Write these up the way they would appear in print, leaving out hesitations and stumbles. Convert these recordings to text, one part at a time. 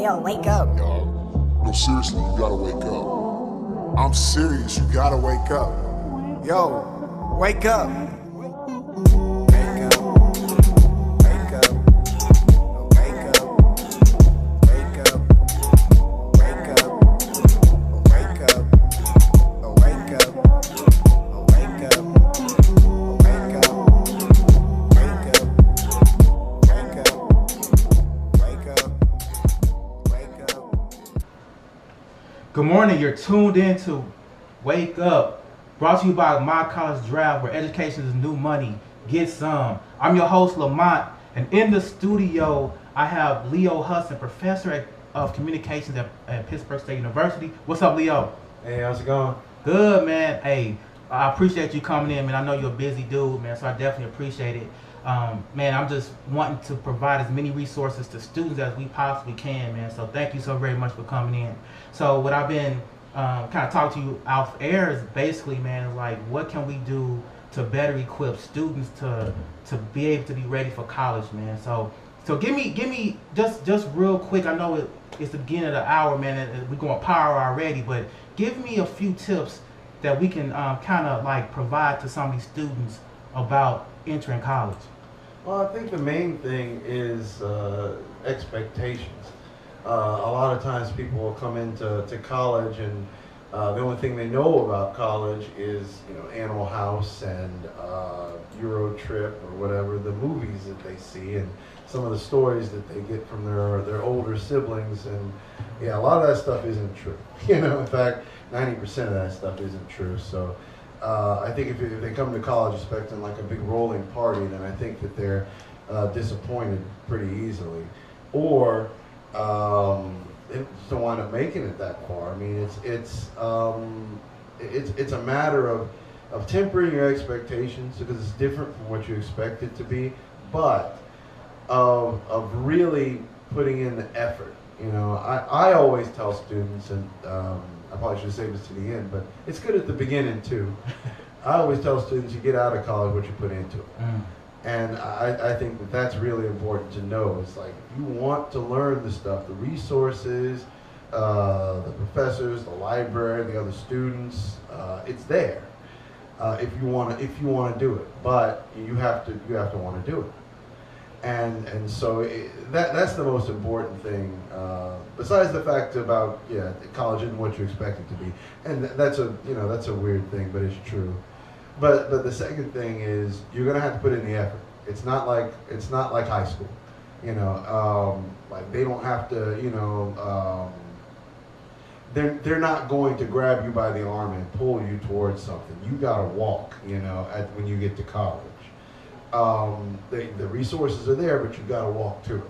Leo, wake up. Yo, no, seriously, you gotta wake up. I'm serious, you gotta wake up. Yo, wake up. Wake up. Wake up. Wake up. Wake up. Wake up. Wake up. Wake up. Wake up. Wake up. Wake up. Wake up. Wake up. Wake up. Good morning, you're tuned in to Wake Up, brought to you by My College Draft, where education is new money. Get some. I'm your host, Lamont, and in the studio, I have Leo Hudson, professor of communications at Pittsburg State University. What's up, Leo? Hey, how's it going? Good, man. Hey, I appreciate you coming in, man. I know you're a busy dude, man, so I definitely appreciate it. Man, I'm just wanting to provide as many resources to students as we possibly can, man. So thank you so very much for coming in. So what I've been kind of talking to you off air is basically, man, like what can we do to better equip students to be able to be ready for college, man. So give me just real quick. I know it's the beginning of the hour, man, and we're going power already, but give me a few tips that we can kind of like provide to some of these students about entering college. Well, I think the main thing is expectations. A lot of times people will come into college and the only thing they know about college is, Animal House and Euro Trip or whatever, the movies that they see and some of the stories that they get from their older siblings. And yeah, a lot of that stuff isn't true. In fact, 90% of that stuff isn't true. So I think if they come to college expecting like a big rolling party, then I think that they're disappointed pretty easily. Or they just don't wind up making it that far. I mean, it's a matter of tempering your expectations because it's different from what you expect it to be, but of really putting in the effort. I always tell students, and I probably should save this to the end, but it's good at the beginning too. I always tell students, you get out of college what you put into it. And I think that that's really important to know. It's like, if you want to learn the stuff, the resources, the professors, the library, the other students, it's there. If you want to do it, but you have to want to do it. And so that's the most important thing. Besides the fact about college isn't what you expect it to be, and that's a weird thing, but it's true. But the second thing is you're gonna have to put in the effort. It's not like high school, like they don't have to, they're not going to grab you by the arm and pull you towards something. You gotta walk, when you get to college. The resources are there, but you gotta walk to it,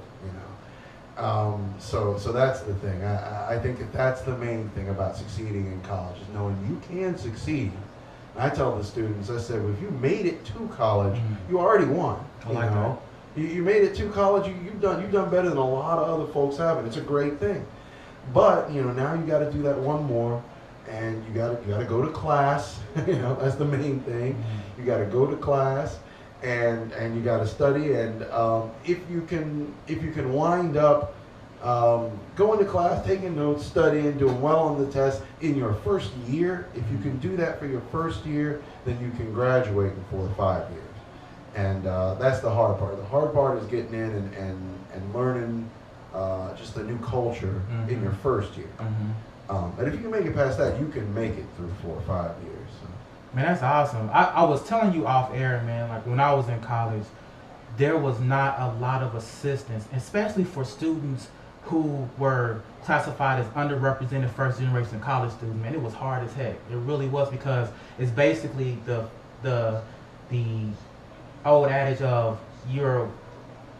So that's the thing. I think that's the main thing about succeeding in college is knowing you can succeed. I tell the students, I said, well, if you made it to college, you already won. I like that. You made it to college. You've done better than a lot of other folks have, and it's a great thing. But now you got to do that one more, and you got to go to class. That's the main thing. You got to go to class, and you got to study. And if you can wind up going to class, taking notes, studying, doing well on the test in your first year, if you can do that for your first year, then you can graduate in 4 or 5 years. And that's the hard part. The hard part is getting in and learning just a new culture in your first year. But if you can make it past that, you can make it through 4 or 5 years. So. Man, that's awesome. I was telling you off air, man, like when I was in college, there was not a lot of assistance, especially for students who were classified as underrepresented first generation college students. Man, it was hard as heck. It really was, because it's basically the old adage of you're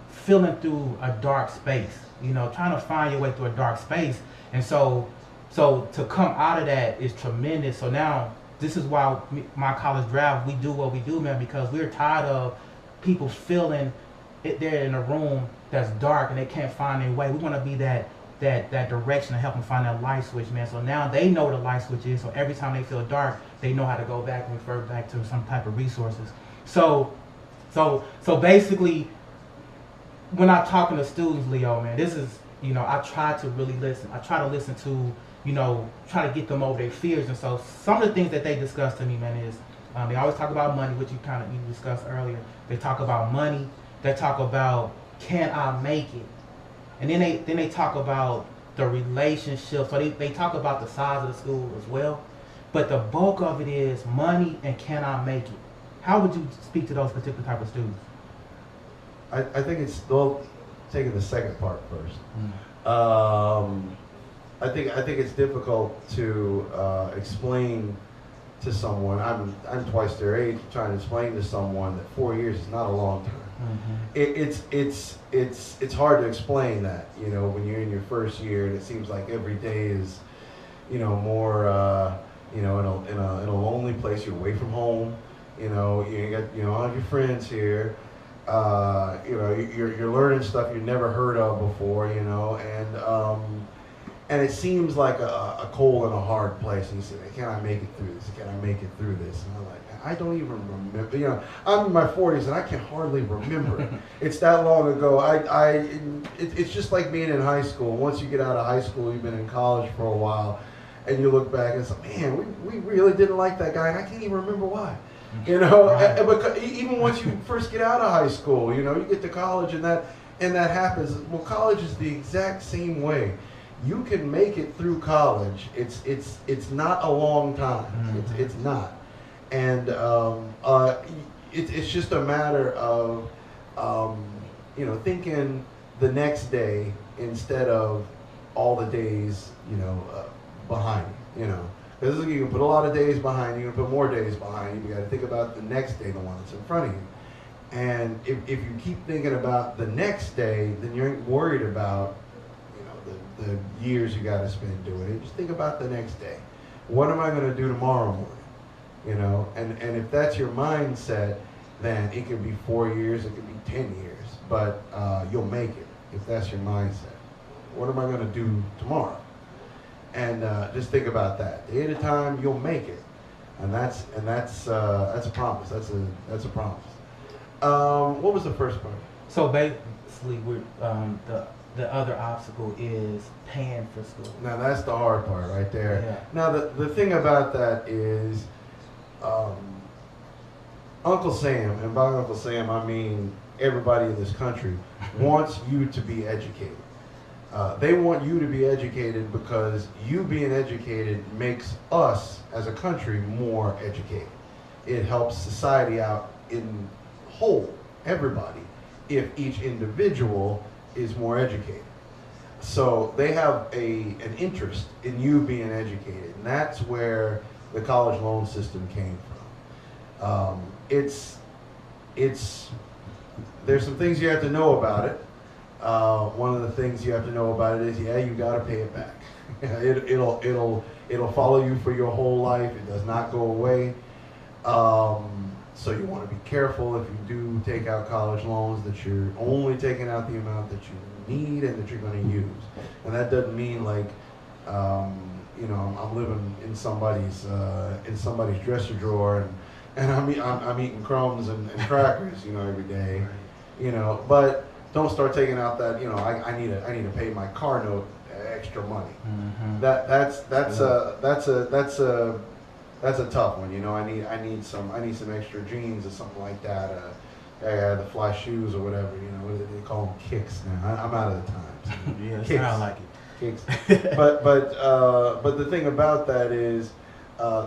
filling through a dark space, trying to find your way through a dark space. And so to come out of that is tremendous. So now this is why My College Draft, we do what we do, man, because we're tired of people feeling it there in a room that's dark and they can't find their way. We want to be that direction to help them find that light switch, man. So now they know what the light switch is. So every time they feel dark, they know how to go back and refer back to some type of resources. So basically, when I'm talking to students, Leo, man, this is I try to really listen. I try to listen to, try to get them over their fears. And so some of the things that they discuss to me, man, is they always talk about money, which you discussed earlier. They talk about money. They talk about, can I make it? And then they talk about the relationship. So they talk about the size of the school as well. But the bulk of it is money and can I make it? How would you speak to those particular type of students? I think it's still taking the second part first. I think it's difficult to explain to someone. I'm twice their age. Trying to explain to someone that 4 years is not a long time. It's hard to explain that, when you're in your first year and it seems like every day is, more, in a lonely place. You're away from home. You got all your friends here. You're learning stuff you never heard of before. And it seems like a cold and a hard place. And you say, can I make it through this? Can I make it through this? And I'm like, I don't even remember. I'm in my 40s and I can hardly remember. It's that long ago. It's just like being in high school. Once you get out of high school, you've been in college for a while, and you look back and it's like, man, we really didn't like that guy, and I can't even remember why. Right. Because even once you first get out of high school, you get to college and that happens. Well, college is the exact same way. You can make it through college. It's not a long time. It's not, and it's just a matter of thinking the next day instead of all the days behind you. Because you can put a lot of days behind you, you can put more days behind you. You got to think about the next day, the one that's in front of you. And if you keep thinking about the next day, then you ain't worried about the years you got to spend doing it. Just think about the next day. What am I going to do tomorrow morning? And if that's your mindset, then it could be 4 years, it could be 10 years, but you'll make it if that's your mindset. What am I going to do tomorrow? And just think about that. Day at a time, you'll make it, and that's a promise. That's a promise. What was the first part? So basically, the other obstacle is paying for school. Now that's the hard part right there. Yeah. Now the thing about that is, Uncle Sam, and by Uncle Sam I mean everybody in this country, wants you to be educated. They want you to be educated because you being educated makes us as a country more educated. It helps society out in whole, everybody, if each individual is more educated. So they have an interest in you being educated, and that's where the college loan system came from. There's some things you have to know about it. One of the things you have to know about it is, you got to pay it back. It'll follow you for your whole life. It does not go away. So you want to be careful if you do take out college loans that you're only taking out the amount that you need and that you're going to use. And that doesn't mean like, I'm living in somebody's dresser drawer and I'm eating crumbs and crackers, every day, But don't start taking out that, I need to pay my car note extra money. Mm-hmm. That's a tough one, I need some extra jeans or something like that. The fly shoes or whatever, they call them kicks now. I'm out of the times. Yeah, it Kicks. sounds like it. Kicks. But the thing about that is,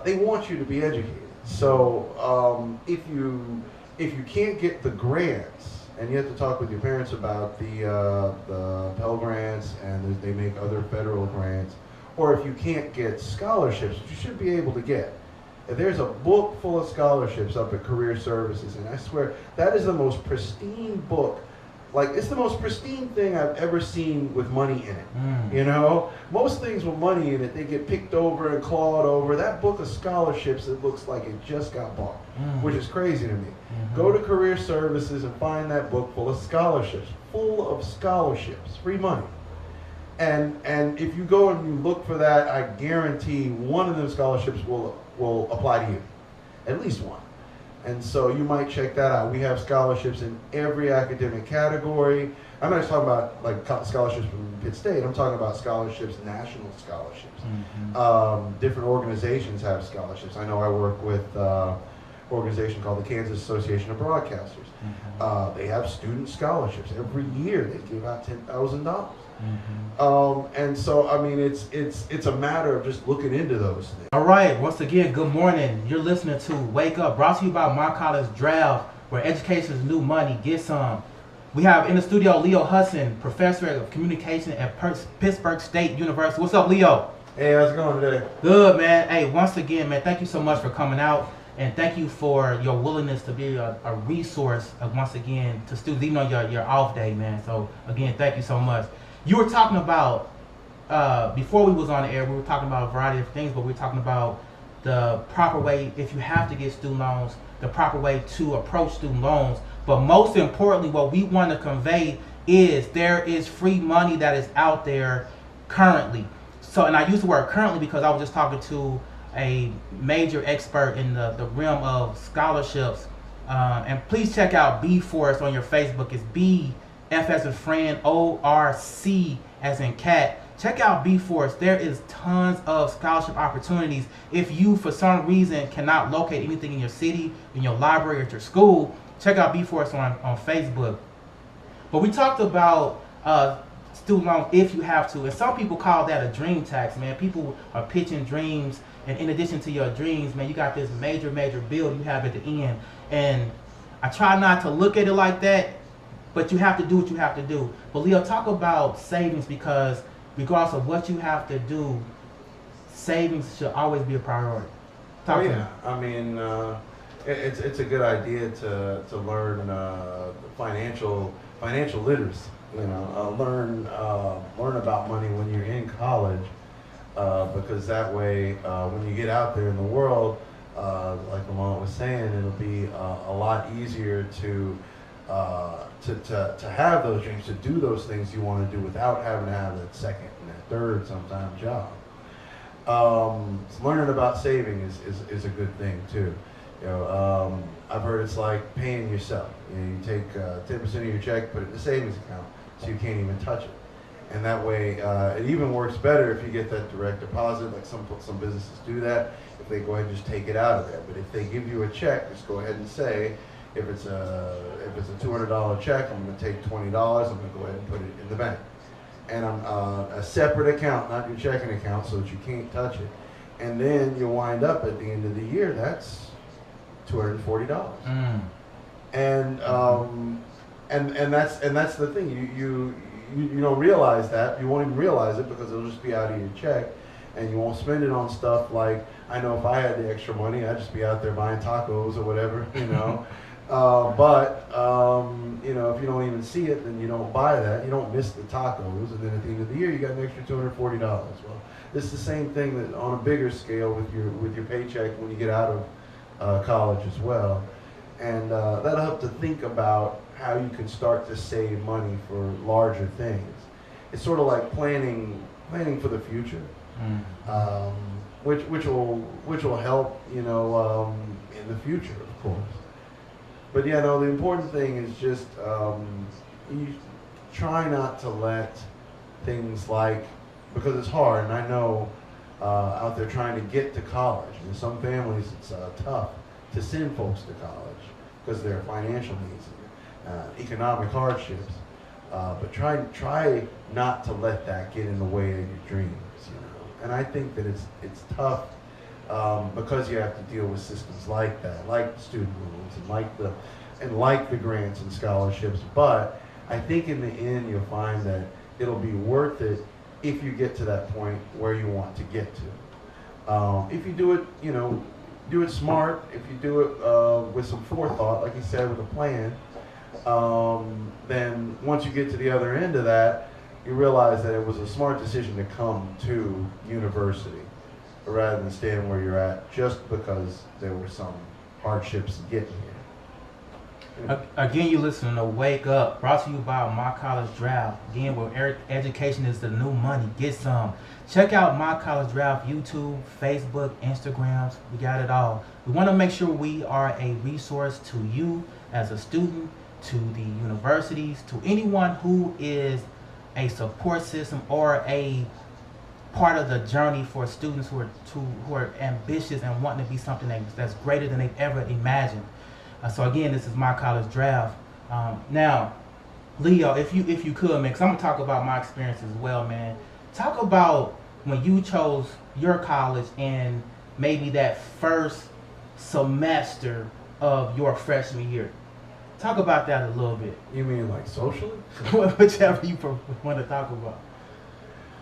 they want you to be educated. So if you can't get the grants, and you have to talk with your parents about the Pell Grants, and they make other federal grants, or if you can't get scholarships, which you should be able to get. There's a book full of scholarships up at Career Services, and I swear that is the most pristine book. Like, it's the most pristine thing I've ever seen with money in it. Most things with money in it, they get picked over and clawed over. That book of scholarships, it looks like it just got bought, which is crazy to me. Go to Career Services and find that book full of scholarships, free money. And if you go and you look for that, I guarantee one of those scholarships will apply to you, at least one. And so you might check that out. We have scholarships in every academic category. I'm not just talking about like scholarships from Pitt State. I'm talking about scholarships, national scholarships. Different organizations have scholarships. I know I work with an organization called the Kansas Association of Broadcasters. They have student scholarships. Every year they give out $10,000. And so, I mean, it's a matter of just looking into those things. All right, once again, good morning. You're listening to Wake Up, brought to you by My College Draft, where education is new money. Get some. We have in the studio Leo Hudson, professor of communication at Pittsburg State University. What's up, Leo? Hey, how's it going today? Good, man. Hey, once again, man, thank you so much for coming out, and thank you for your willingness to be a resource, once again, to students, even on your off day, man. So, again, thank you so much. You were talking about, before we was on the air, we were talking about a variety of things, but we were talking about the proper way, if you have to get student loans, the proper way to approach student loans. But most importantly, what we want to convey is there is free money that is out there currently. So, and I use the word currently because I was just talking to a major expert in the realm of scholarships. And please check out B Force on your Facebook. It's B, F as in friend, O-R-C as in cat. Check out B Force. There is tons of scholarship opportunities. If you, for some reason, cannot locate anything in your city, in your library, or at your school, check out B Force on Facebook. But we talked about student loans if you have to. And some people call that a dream tax, man. People are pitching dreams. And in addition to your dreams, man, you got this major bill you have at the end. And I try not to look at it like that, but you have to do what you have to do. But Leo, talk about savings, because regardless of what you have to do, savings should always be a priority. Talk to me. I mean, it's a good idea to learn financial literacy. You know, learn about money when you're in college, because that way, when you get out there in the world, like Lamont was saying, it'll be a lot easier to have those dreams, to do those things you want to do without having to have that second and that third sometimes job. Learning about saving is a good thing too. You know, I've heard it's like paying yourself. You know, you take 10% of your check, put it in the savings account, so you can't even touch it. And that way, it even works better if you get that direct deposit. Like some businesses do that. If they go ahead and just take it out of there. But if they give you a check, just go ahead and say, if it's a $200 check, I'm going to take $20. I'm going to go ahead and put it in the bank, and I'm a separate account, not your checking account, so that you can't touch it. And then you wind up at the end of the year, that's $240. And that's the thing. You don't realize that. You won't even realize it because it'll just be out of your check, and you won't spend it on stuff like, I know if I had the extra money, I'd just be out there buying tacos or whatever, you know. You know, if you don't even see it, then you don't buy that. You don't miss the tacos, and then at the end of the year, you got an extra $240. Well, it's the same thing that on a bigger scale with your paycheck when you get out of college as well, and that'll help to think about how you can start to save money for larger things. It's sort of like planning for the future, which will help, you know, in the future, of course. But yeah, no, the important thing is just you try not to let things like, because it's hard, and I know out there trying to get to college, and in some families it's tough to send folks to college because of their financial needs, economic hardships. But try not to let that get in the way of your dreams, you know. And I think that it's tough. Because you have to deal with systems like that, like student loans, and like the grants and scholarships. But I think in the end you'll find that it'll be worth it if you get to that point where you want to get to. If you do it, you know, do it smart. If you do it with some forethought, like you said, with a plan, then once you get to the other end of that, you realize that it was a smart decision to come to university, rather than staying where you're at just because there were some hardships getting here. Again, you listening to Wake Up, brought to you by My College Draft. Again, where education is the new money. Get some. Check out My College Draft, YouTube, Facebook, Instagrams. We got it all. We want to make sure we are a resource to you as a student, to the universities, to anyone who is a support system or a part of the journey for students who are ambitious and wanting to be something that's greater than they've ever imagined. So again, this is My College Draft. Now, Leo, if you could, man, because I'm gonna talk about my experience as well, man. Talk about when you chose your college and maybe that first semester of your freshman year. Talk about that a little bit. You mean like socially? Whichever you want to talk about.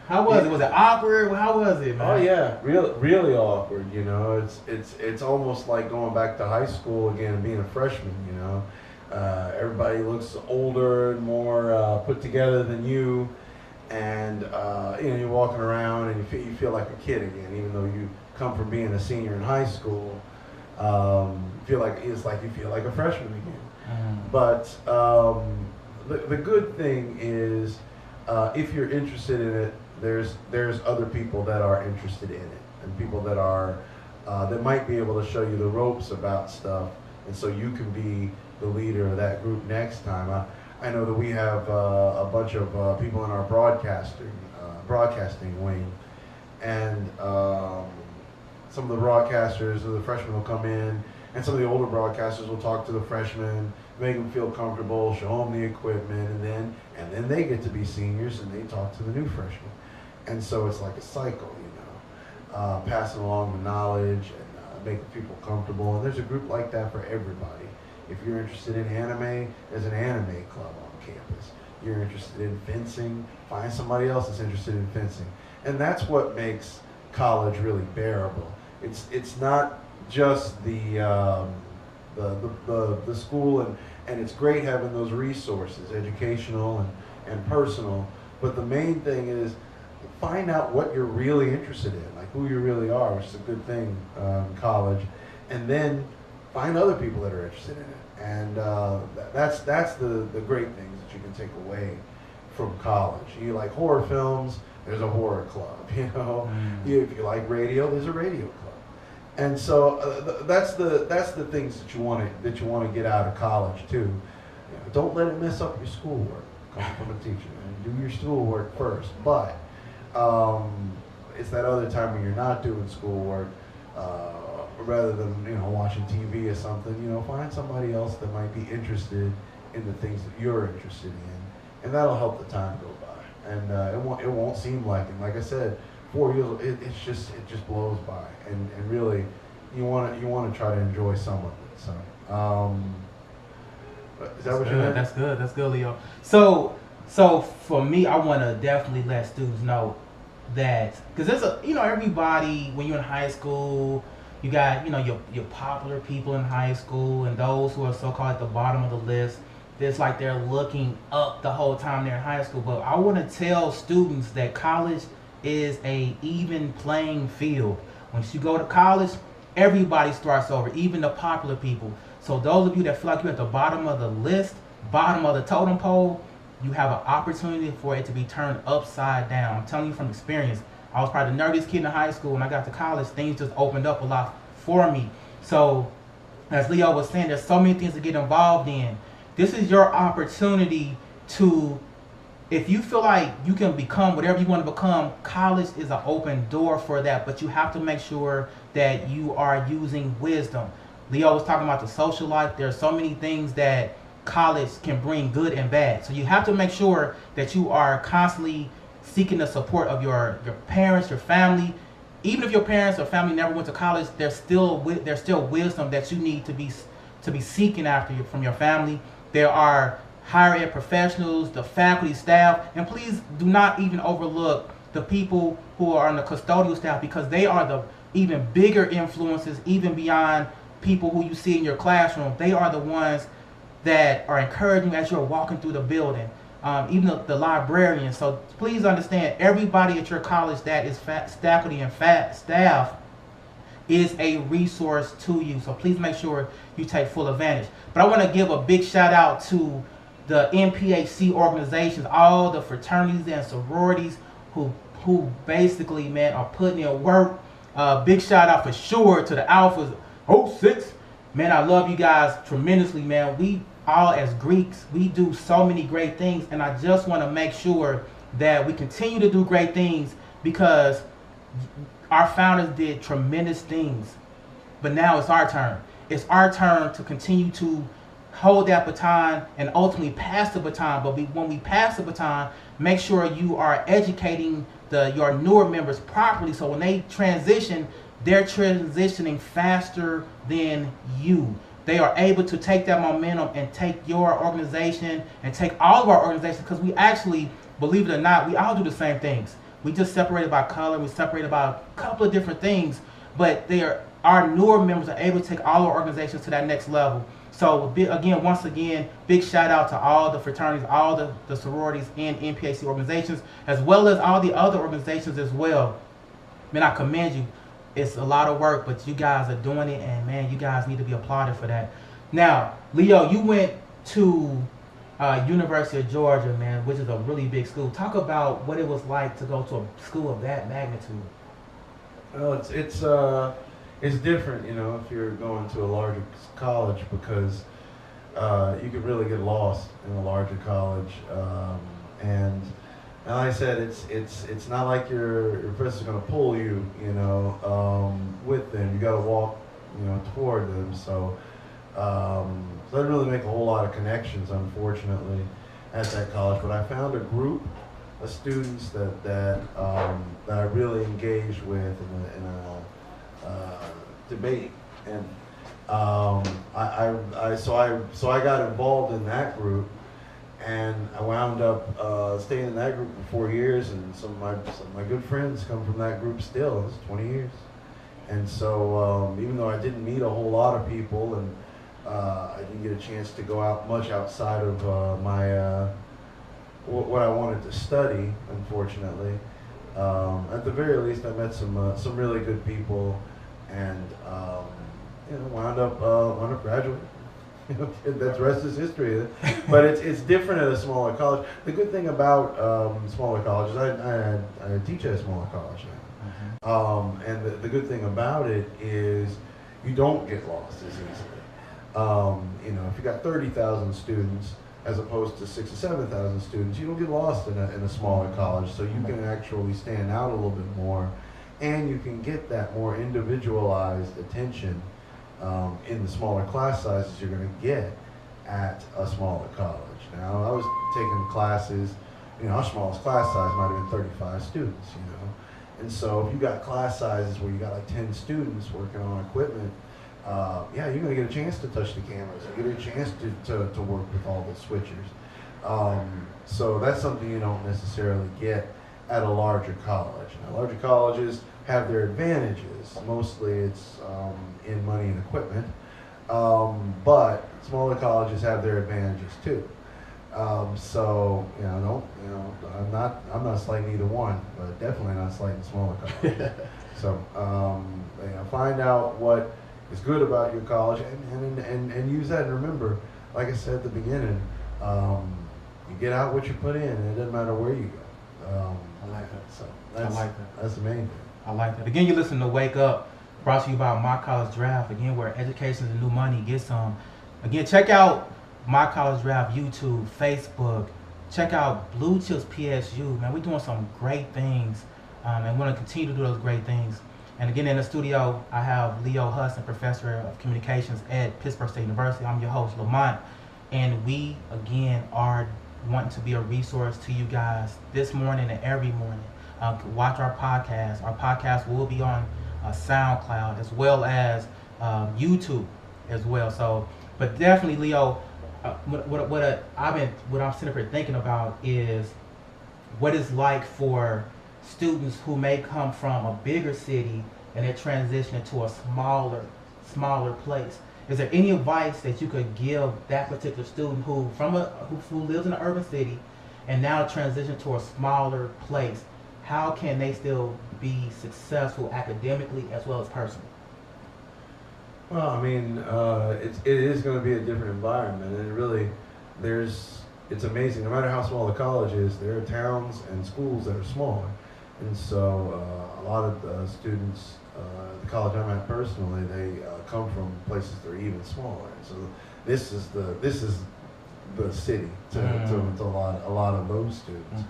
How was it? Was it awkward? How was it, man? Oh yeah, really awkward. You know, it's almost like going back to high school again and being a freshman. You know, everybody looks older and more put together than you, and you know, you're walking around and you feel like a kid again, even though you come from being a senior in high school. Feel like you feel like a freshman again. But the good thing is, if you're interested in it, there's other people that are interested in it, and people that are that might be able to show you the ropes about stuff, and so you can be the leader of that group next time. I know that we have a bunch of people in our broadcasting wing, and some of the broadcasters or the freshmen will come in, and some of the older broadcasters will talk to the freshmen, make them feel comfortable, show them the equipment, and then they get to be seniors and they talk to the new freshmen. And so it's like a cycle, you know, passing along the knowledge and making people comfortable. And there's a group like that for everybody. If you're interested in anime, there's an anime club on campus. You're interested in fencing, find somebody else that's interested in fencing. And that's what makes college really bearable. It's not just the school, and it's great having those resources, educational and personal, but the main thing is find out what you're really interested in, like who you really are, which is a good thing in college, and then find other people that are interested in it, and that's the great things that you can take away from college. You like horror films, there's a horror club, you know. If you like radio, there's a radio club. And so that's the things that you want to get out of college too. You know, don't let it mess up your schoolwork. Coming from a teacher, and do your schoolwork first. But it's that other time when you're not doing schoolwork, rather than watching TV or something. Find somebody else that might be interested in the things that you're interested in, and that'll help the time go by. And it won't seem like it. Like I said, 4 years, it just blows by, and really, you want to try to enjoy some of it. So, is that what you meant? That's good, Leo. So for me, I want to definitely let students know that, because there's everybody, when you're in high school, you got your popular people in high school, and those who are so-called at the bottom of the list. It's like they're looking up the whole time they're in high school. But I want to tell students that college is a even playing field. Once you go to college, everybody starts over, even the popular people. So those of you that feel like you're at the bottom of the list, bottom of the totem pole, you have an opportunity for it to be turned upside down. I'm telling you from experience. I was probably the nerdiest kid in high school. When I got to college, things just opened up a lot for me. So as Leo was saying, there's so many things to get involved in. This is your opportunity to, if you feel like you can become whatever you want to become, college is an open door for that. But you have to make sure that you are using wisdom. Leo was talking about the social life. There are so many things that college can bring, good and bad. So you have to make sure that you are constantly seeking the support of your parents, your family. Even if your parents or family never went to college, there's still wisdom that you need to be seeking after from your family. There are higher ed professionals, the faculty, staff, and please do not even overlook the people who are on the custodial staff, because they are the even bigger influences, even beyond people who you see in your classroom. They are the ones that are encouraging you as you're walking through the building, even the librarians. So please understand, everybody at your college that is faculty and staff is a resource to you. So please make sure you take full advantage. But I want to give a big shout out to the NPHC organizations, all the fraternities and sororities who basically, man, are putting in work. Big shout out for sure to the Alphas 06. Man, I love you guys tremendously, man. We all as Greeks, we do so many great things, and I just want to make sure that we continue to do great things because our founders did tremendous things. But now it's our turn. It's our turn to continue to hold that baton and ultimately pass the baton. But when we pass the baton, make sure you are educating your newer members properly, so when they transition, they're transitioning faster than you. They are able to take that momentum and take your organization and take all of our organizations, because we actually, believe it or not, we all do the same things. We just separated by color, we separated by a couple of different things, but our newer members are able to take all our organizations to that next level. So once again, big shout out to all the fraternities, all the sororities and NPHC organizations, as well as all the other organizations as well. Man, I commend you. It's a lot of work, but you guys are doing it, and man, you guys need to be applauded for that. Now, Leo, you went to University of Georgia, man, which is a really big school. Talk about what it was like to go to a school of that magnitude. Well, it's different, if you're going to a larger college, because you can really get lost in a larger college, and like I said, it's not like your professor's going to pull you, with them. You got to walk, toward them. So I didn't really make a whole lot of connections, unfortunately, at that college. But I found a group of students that I really engaged with in a debate, and so I got involved in that group, and I wound up staying in that group for 4 years, and some of my good friends come from that group still. It's 20 years, and so even though I didn't meet a whole lot of people, and I didn't get a chance to go out much outside of my what I wanted to study, unfortunately. At the very least, I met some really good people, and wound up graduating. That's rest is history. But it's different at a smaller college. The good thing about smaller colleges, I teach at a smaller college now, and the good thing about it is you don't get lost as easily. If you got 30,000 students as opposed to 6,000 or 7,000 students, you don't get lost in a smaller college. So you can actually stand out a little bit more, and you can get that more individualized attention in the smaller class sizes you're going to get at a smaller college. Now, I was taking classes, our smallest class size might have been 35 students, and so if you got class sizes where you got like 10 students working on equipment, you're going to get a chance to touch the cameras. You get a chance to work with all the switchers. So that's something you don't necessarily get at a larger college. Now, larger colleges have their advantages. Mostly it's in money and equipment, but smaller colleges have their advantages too. So I'm not slighting either one, but definitely not slighting smaller colleges. So find out what is good about your college and use that. And remember, like I said at the beginning, you get out what you put in, and it doesn't matter where you go. I like that. So That's the main thing. I like that. Again, you listen to Wake Up, brought to you by My College Draft. Again, where education is the new money. Get some. Again, check out My College Draft YouTube, Facebook. Check out Blue Chips PSU. Man, we're doing some great things, and we're going to continue to do those great things. And again, in the studio, I have Leo Hudson, Professor of Communications at Pittsburg State University. I'm your host, Lamont. And we, again, are wanting to be a resource to you guys this morning and every morning. Watch our podcast. Our podcast will be on SoundCloud as well as YouTube as well. So, but definitely, Leo, what I'm sitting here thinking about is what it's like for students who may come from a bigger city and they're transitioning to a smaller place. Is there any advice that you could give that particular student who lives in an urban city and now transition to a smaller place? How can they still be successful academically as well as personally? Well, I mean, it is going to be a different environment, and really, it's amazing. No matter how small the college is, there are towns and schools that are smaller, and so a lot of the students, the college I'm at personally, they come from places that are even smaller. And so this is the city to a lot of those students.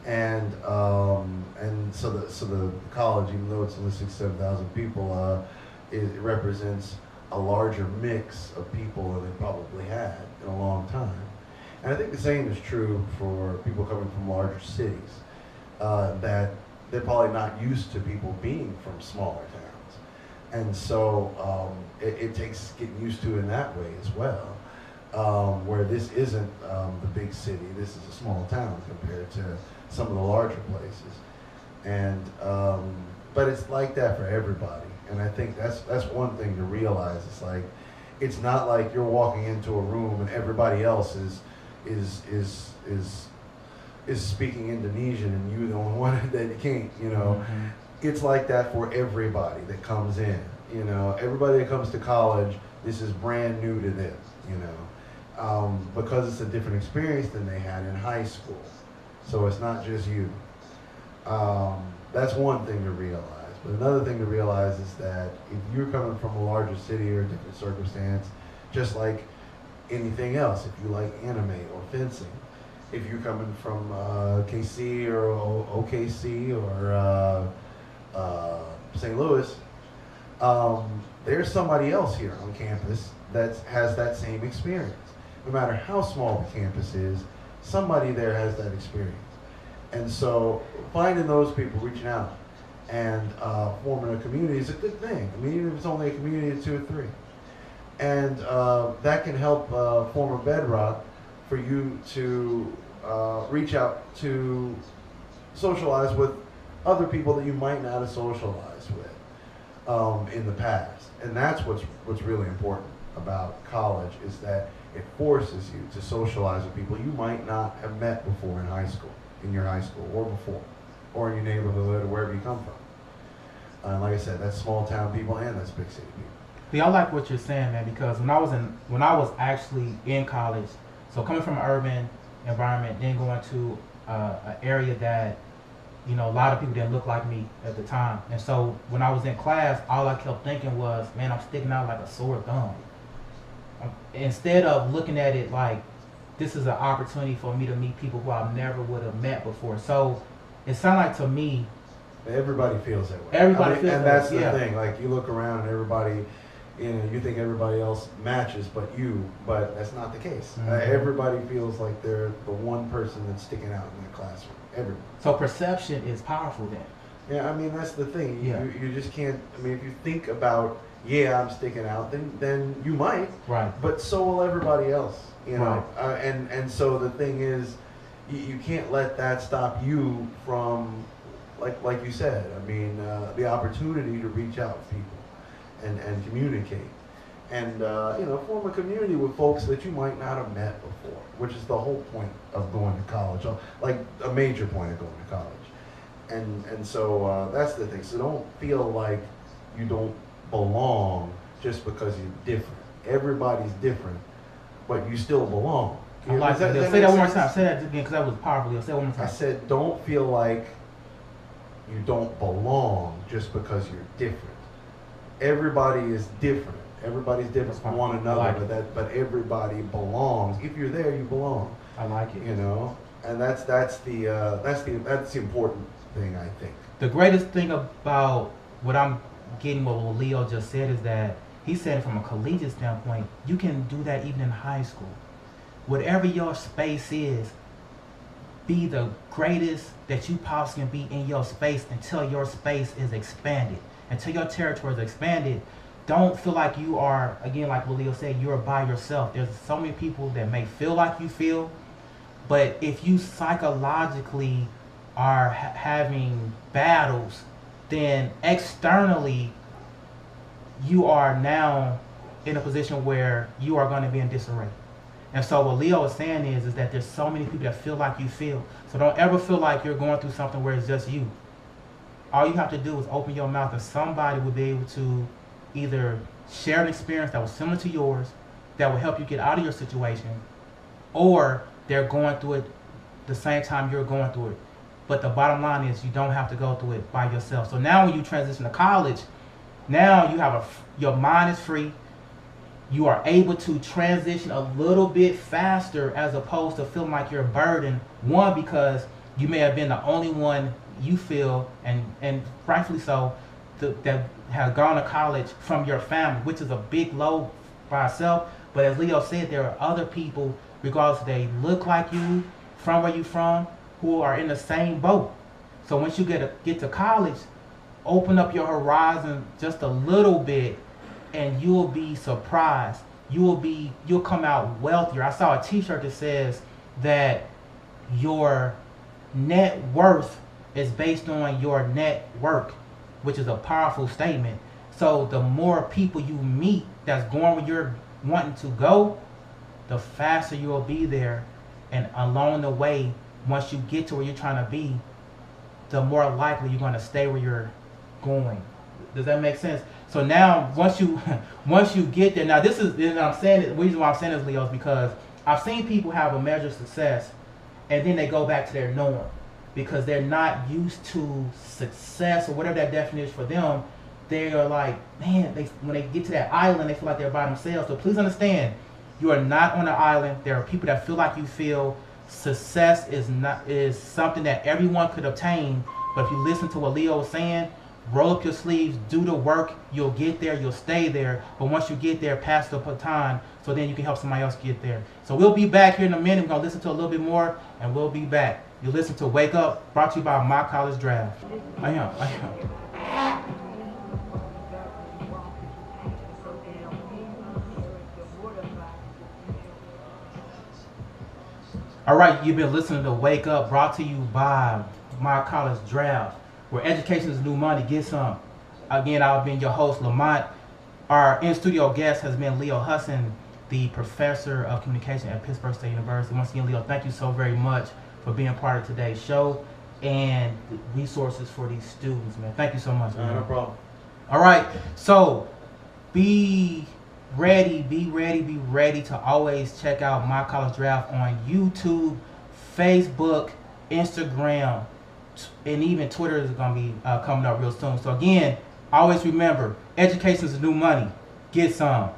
And so the college, even though it's only 6,000-7,000 people, it represents a larger mix of people than they probably had in a long time. And I think the same is true for people coming from larger cities, that they're probably not used to people being from smaller towns. And so it takes getting used to in that way as well, where this isn't the big city, this is a small town compared to some of the larger places. And but it's like that for everybody. And I think that's one thing to realize. It's like, it's not like you're walking into a room and everybody else is speaking Indonesian and you the only one that can't, you know. It's like that for everybody that comes in, you know. Everybody that comes to college, this is brand new to them, you know, because it's a different experience than they had in high school. So it's not just you. That's one thing to realize. But another thing to realize is that if you're coming from a larger city or a different circumstance, just like anything else, if you like anime or fencing, if you're coming from KC or OKC or St. Louis, there's somebody else here on campus that has that same experience. No matter how small the campus is, somebody there has that experience. And so finding those people, reaching out, and forming a community is a good thing. I mean, even if it's only a community of 2 or 3. And that can help form a bedrock for you to reach out to socialize with other people that you might not have socialized with in the past. And that's what's really important about college, is that it forces you to socialize with people you might not have met before in high school, in your high school, or before, or in your neighborhood, or wherever you come from. Like I said, that's small town people and that's big city people. Yeah, I like what you're saying, man, because when I was actually in college, so coming from an urban environment, then going to an area that, you know, a lot of people didn't look like me at the time. And so when I was in class, all I kept thinking was, man, I'm sticking out like a sore thumb. Instead of looking at it like, this is an opportunity for me to meet people who I never would have met before. So it sounded like to me, everybody feels that way. Everybody feels and that that's way, the yeah. thing. Like, you look around and everybody, you know, you think everybody else matches but that's not the case. Everybody feels like they're the one person that's sticking out in the classroom. Everybody. So perception is powerful then. Yeah, I mean, that's the thing. Yeah. You just can't. I mean, if you think about, yeah, I'm sticking out, then you might. Right. But so will everybody else. You know. Right. And so the thing is, you can't let that stop you from, like you said. I mean, the opportunity to reach out to people and communicate, and you know, form a community with folks that you might not have met before, which is the whole point of going to college, like a major point of going to college. And so that's the thing. So don't feel like you don't belong just because you're different. Everybody's different, but you still belong. I like that. Say that one more time. Say that again, because that was powerful. Say it one more time. I said, don't feel like you don't belong just because you're different. Everybody is different. Everybody's different from one another, but everybody belongs. If you're there, you belong. I like it. You know, and that's the important thing, I think. The greatest thing about what I'm getting, what Leo just said, is that he said from a collegiate standpoint, you can do that even in high school. Whatever your space is, be the greatest that you possibly can be in your space until your space is expanded. Until your territory is expanded, don't feel like you are, again, like what Leo said, you're by yourself. There's so many people that may feel like you feel, but if you psychologically are having battles, then externally you are now in a position where you are going to be in disarray. And so what Leo is saying is that there's so many people that feel like you feel. So don't ever feel like you're going through something where it's just you. All you have to do is open your mouth and somebody will be able to either share an experience that was similar to yours, that will help you get out of your situation, or they're going through it the same time you're going through it. But the bottom line is you don't have to go through it by yourself. So now when you transition to college, now you have your mind is free. You are able to transition a little bit faster as opposed to feeling like you're a burden. One, because you may have been the only one you feel, and rightfully so, that has gone to college from your family, which is a big load by itself. But as Leo said, there are other people, regardless if they look like you, from where you're from, who are in the same boat. So once you get to college, open up your horizon just a little bit, and you'll be surprised. You'll come out wealthier. I saw a T-shirt that says that your net worth is based on your net work, which is a powerful statement. So the more people you meet that's going where you're wanting to go, the faster you'll be there. And along the way, once you get to where you're trying to be, the more likely you're going to stay where you're going. Does that make sense? So now, once you get there, now this is, I'm saying, the reason why I'm saying this, Leo, is because I've seen people have a measure of success, and then they go back to their norm because they're not used to success or whatever that definition is for them. They are like, man, when they get to that island, they feel like they're by themselves. So please understand, you are not on an island. There are people that feel like you feel. Success is something that everyone could obtain. But if you listen to what Leo was saying, roll up your sleeves, do the work, you'll get there, you'll stay there. But once you get there, pass the baton, so then you can help somebody else get there. So we'll be back here in a minute. We're going to listen to a little bit more, and we'll be back. You listen to Wake Up, brought to you by My College Draft. I am. All right, you've been listening to Wake Up, brought to you by My College Draft, where education is new money. Get some. Again, I've been your host, Lamont. Our in-studio guest has been Leo Hudson, the professor of communication at Pittsburg State University. Once again, Leo, thank you so very much for being part of today's show and the resources for these students, man. Thank you so much, man. No problem. All right, so be ready to always check out My College Draft on YouTube, Facebook, Instagram, and even Twitter is going to be coming up real soon. So again, always remember, education is new money. Get some.